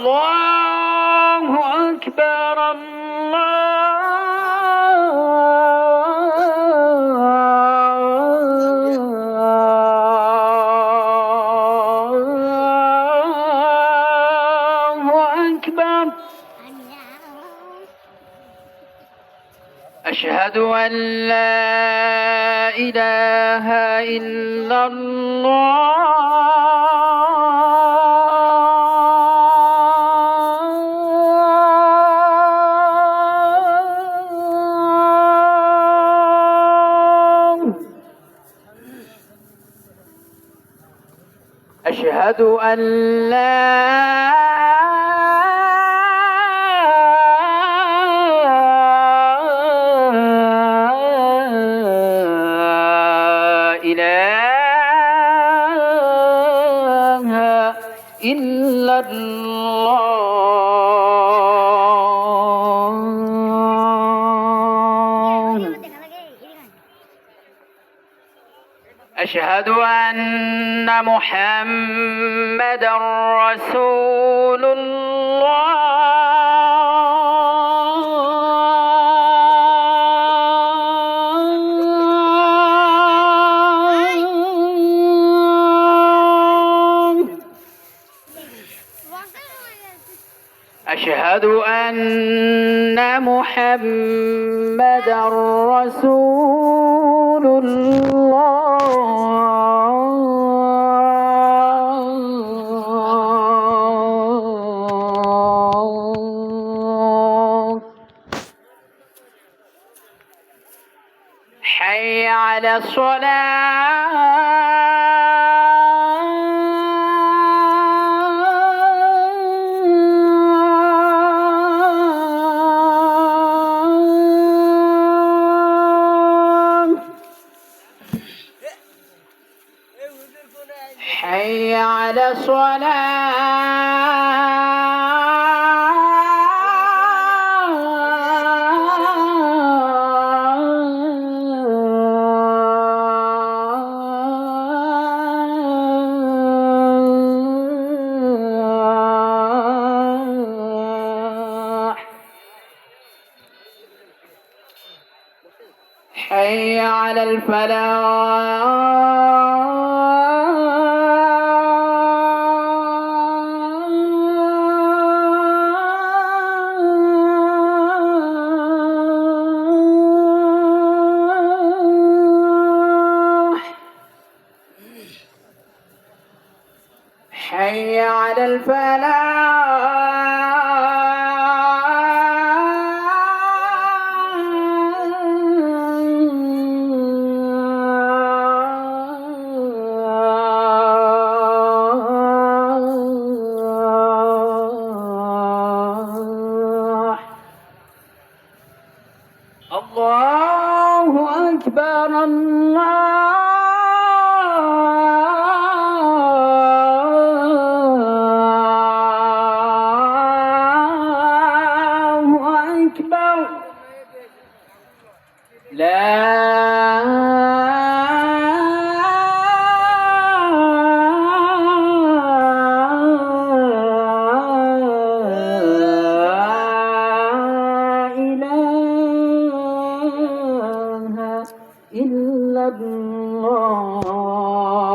الله أكبر الله أكبر. أشهد أن لا إله إلا الله. أشهد أن لا إله إلا الله. أشهد أن محمدًا رسول الله. أشهد أن محمدًا رسول الله. حي على الصلاة. حي على الصلاة. حي على الفلاح. حي على الفلاح. الله أكبر الله أكبر. لا إله إلا الله.